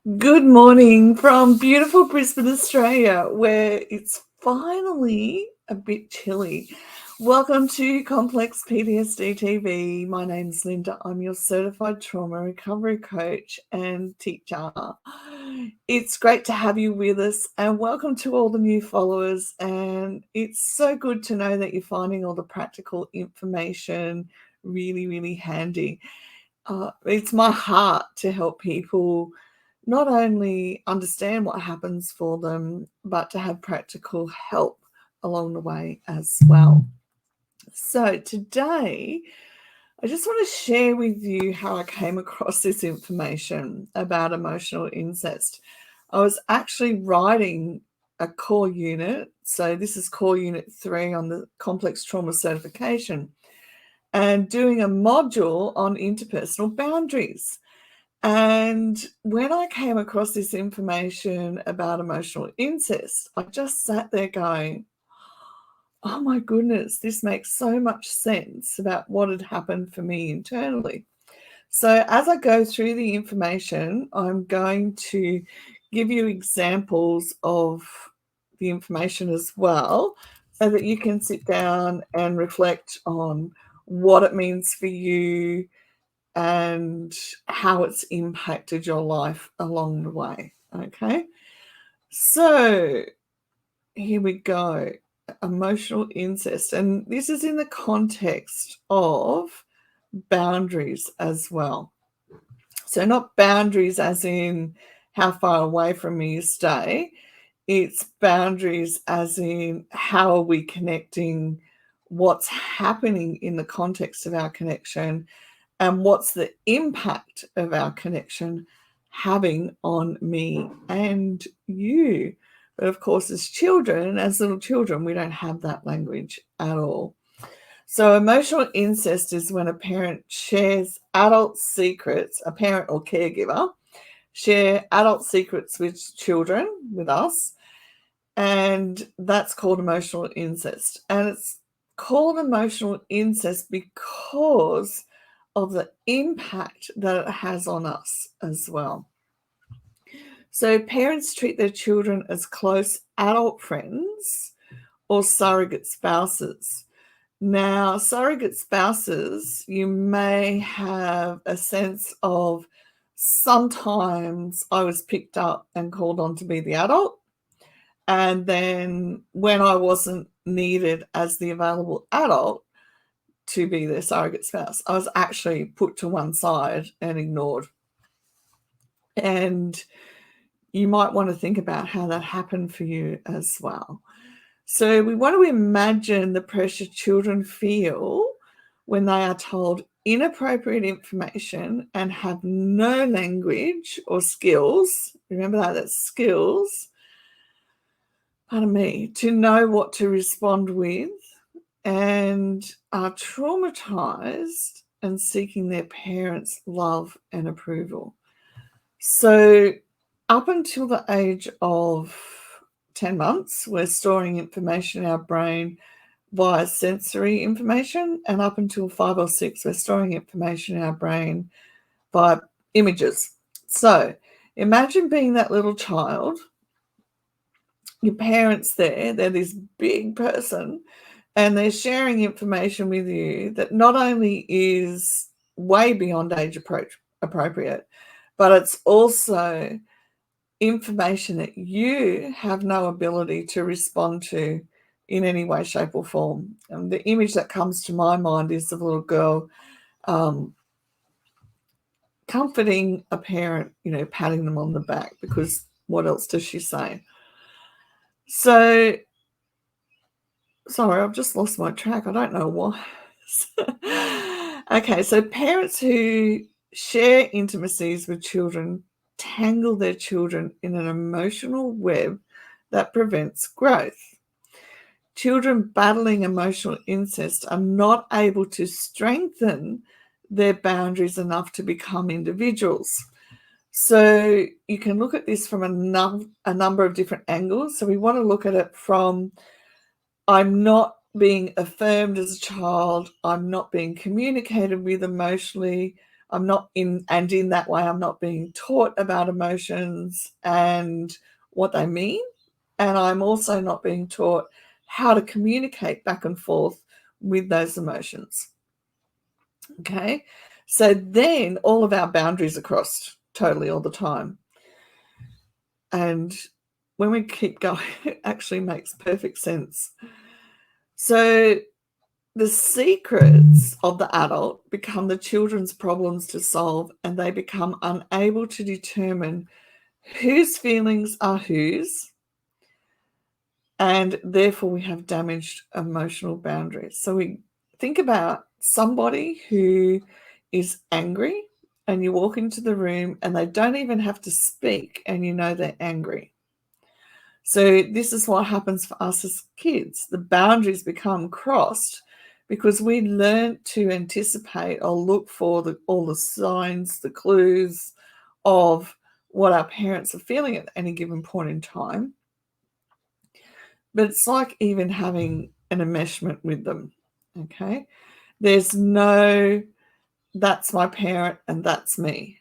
Good morning from beautiful Brisbane, Australia, where it's finally a bit chilly. Welcome to Complex PTSD TV. My name's Linda. I'm your certified trauma recovery coach and teacher. It's great to have you with us, and welcome to all the new followers. And it's so good to know that you're finding all the practical information really, really handy. It's my heart to help people not only understand what happens for them, but to have practical help along the way as well. So today, I just want to share with you how I came across this information about emotional incest. I was actually writing a core unit. So this is core unit 3 on the complex trauma certification, and doing a module on interpersonal boundaries. And when I came across this information about emotional incest, I just sat there going, oh my goodness, this makes so much sense about what had happened for me internally. So as I go through the information, I'm going to give you examples of the information as well, so that you can sit down and reflect on what it means for you and how it's impacted your life along the way. Okay, so here we go. Emotional incest, and this is in the context of boundaries as well. So not boundaries as in how far away from me you stay, it's boundaries as in how are we connecting, what's happening in the context of our connection, and what's the impact of our connection having on me and you. But of course, as children, as little children, we don't have that language at all. So emotional incest is when a parent shares adult secrets, a parent or caregiver share adult secrets with children, with us, and that's called emotional incest. And it's called emotional incest because of the impact that it has on us as well. So parents treat their children as close adult friends or surrogate spouses. Now, surrogate spouses, you may have a sense of sometimes I was picked up and called on to be the adult. And then when I wasn't needed as the available adult to be their surrogate spouse, I was actually put to one side and ignored. And you might want to think about how that happened for you as well. So we want to imagine the pressure children feel when they are told inappropriate information and have no language or skills. Remember that's skills, pardon me, to know what to respond with, and are traumatized and seeking their parents' love and approval. So up until the age of 10 months, we're storing information in our brain via sensory information, and up until 5 or 6, we're storing information in our brain via images. So imagine being that little child, your parents they're this big person, and they're sharing information with you that not only is way beyond age appropriate, but it's also information that you have no ability to respond to in any way, shape, or form. And the image that comes to my mind is of a little girl comforting a parent, patting them on the back, because what else does she say? So, sorry, I've just lost my track. I don't know why. Okay, so parents who share intimacies with children tangle their children in an emotional web that prevents growth. Children battling emotional incest are not able to strengthen their boundaries enough to become individuals. So you can look at this from a number of different angles. So we want to look at it from, I'm not being affirmed as a child, I'm not being communicated with emotionally, I'm not in that way, I'm not being taught about emotions and what they mean. And I'm also not being taught how to communicate back and forth with those emotions. Okay. So then all of our boundaries are crossed totally all the time. And when we keep going, it actually makes perfect sense. So the secrets of the adult become the children's problems to solve, and they become unable to determine whose feelings are whose, and therefore we have damaged emotional boundaries. So we think about somebody who is angry, and you walk into the room and they don't even have to speak, and you know they're angry. So this is what happens for us as kids. The boundaries become crossed because we learn to anticipate or look for all the signs, the clues of what our parents are feeling at any given point in time. But it's like even having an enmeshment with them, okay? There's no, that's my parent and that's me.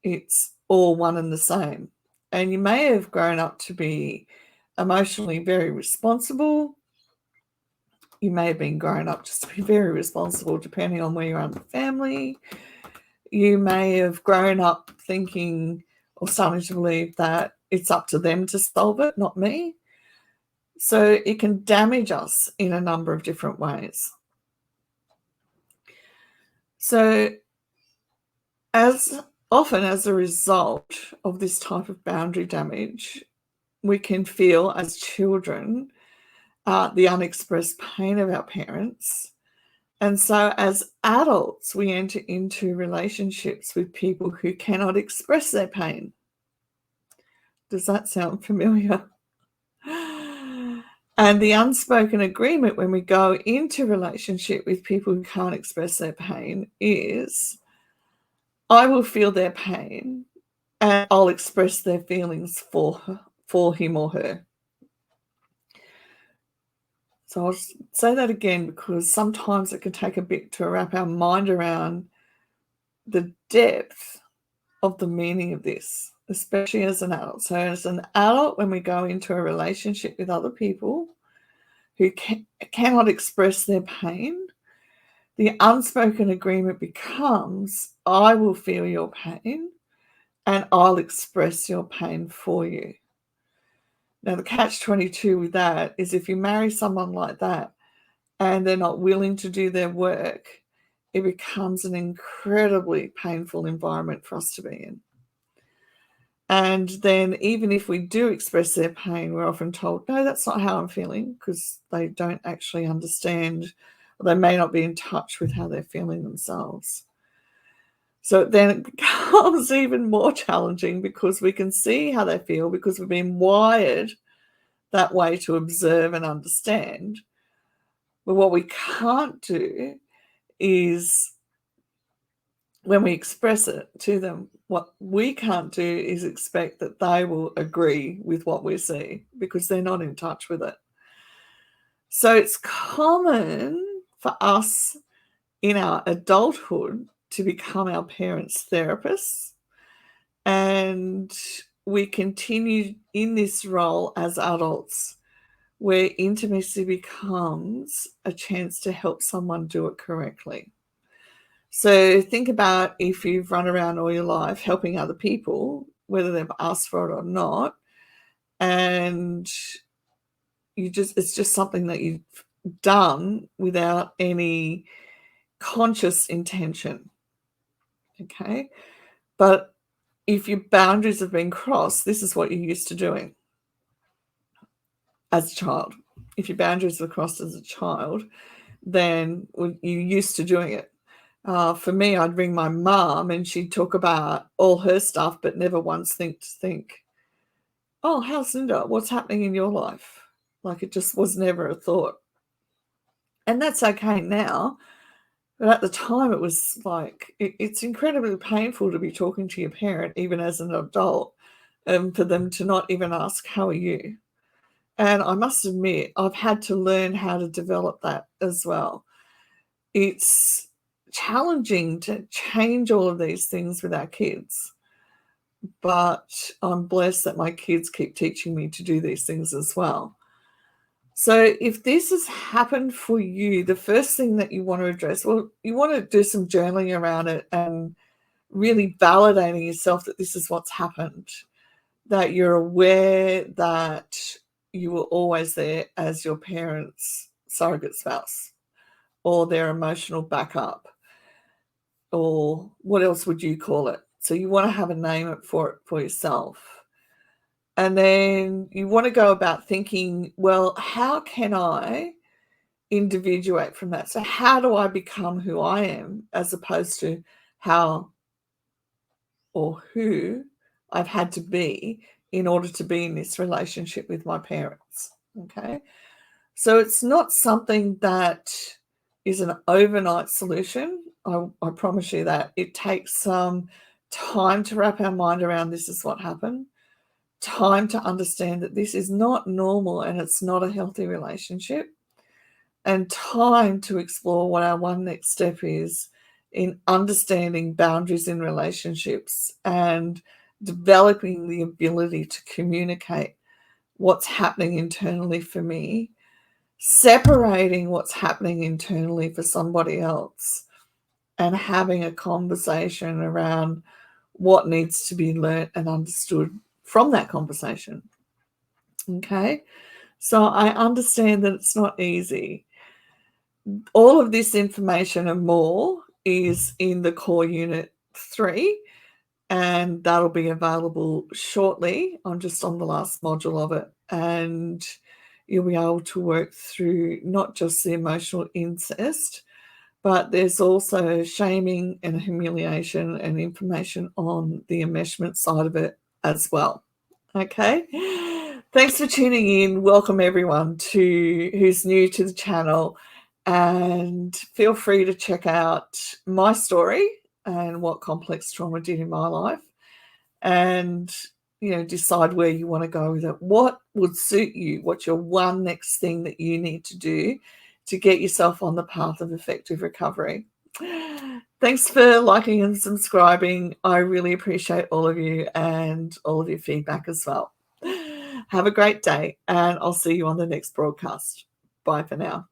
It's all one and the same. And you may have grown up to be emotionally very responsible. You may have been grown up just to be very responsible, depending on where you are in the family. You may have grown up thinking or starting to believe that it's up to them to solve it, not me. So it can damage us in a number of different ways. So as often as a result of this type of boundary damage, we can feel as children the unexpressed pain of our parents. And so as adults, we enter into relationships with people who cannot express their pain. Does that sound familiar? And the unspoken agreement when we go into relationship with people who can't express their pain is, I will feel their pain and I'll express their feelings for him or her. So I'll say that again because sometimes it can take a bit to wrap our mind around the depth of the meaning of this, especially as an adult. So as an adult, when we go into a relationship with other people who cannot express their pain, the unspoken agreement becomes, I will feel your pain and I'll express your pain for you. Now, the catch-22 with that is if you marry someone like that and they're not willing to do their work, it becomes an incredibly painful environment for us to be in. And then even if we do express their pain, we're often told, no, that's not how I'm feeling, because they don't actually understand, or they may not be in touch with how they're feeling themselves. So then it becomes even more challenging because we can see how they feel because we've been wired that way to observe and understand. But what we can't do is, when we express it to them, what we can't do is expect that they will agree with what we see because they're not in touch with it. So it's common for us in our adulthood to become our parents' therapists, and we continue in this role as adults where intimacy becomes a chance to help someone do it correctly. So think about if you've run around all your life helping other people, whether they've asked for it or not, and it's just something that you've done without any conscious intention. Okay. But if your boundaries have been crossed, this is what you're used to doing as a child. If your boundaries were crossed as a child, then you're used to doing it. For me, I'd ring my mum and she'd talk about all her stuff, but never once think, oh, how's Linda? What's happening in your life? Like, it just was never a thought. And that's okay now. But at the time, it was like, it's incredibly painful to be talking to your parent, even as an adult, for them to not even ask, how are you? And I must admit, I've had to learn how to develop that as well. It's challenging to change all of these things with our kids. But I'm blessed that my kids keep teaching me to do these things as well. So if this has happened for you, the first thing that you want to address, well, you want to do some journaling around it and really validating yourself that this is what's happened, that you're aware that you were always there as your parents' surrogate spouse or their emotional backup, or what else would you call it? So you want to have a name for it for yourself. And then you want to go about thinking, well, how can I individuate from that? So how do I become who I am as opposed to how or who I've had to be in order to be in this relationship with my parents? Okay. So it's not something that is an overnight solution. I promise you that. It takes some time to wrap our mind around this is what happened, time to understand that this is not normal and it's not a healthy relationship, and time to explore what our one next step is in understanding boundaries in relationships and developing the ability to communicate what's happening internally for me, separating what's happening internally for somebody else, and having a conversation around what needs to be learnt and understood from that conversation. Okay, so I understand that it's not easy. All of this information and more is in the core unit 3, and that'll be available shortly. I'm just on the last module of it, and you'll be able to work through not just the emotional incest, but there's also shaming and humiliation and information on the enmeshment side of it as well. Okay. Thanks for tuning in. Welcome everyone who's new to the channel, and feel free to check out my story and what complex trauma did in my life, and decide where you want to go with it. What would suit you? What's your one next thing that you need to do to get yourself on the path of effective recovery? Thanks for liking and subscribing. I really appreciate all of you and all of your feedback as well. Have a great day, and I'll see you on the next broadcast. Bye for now.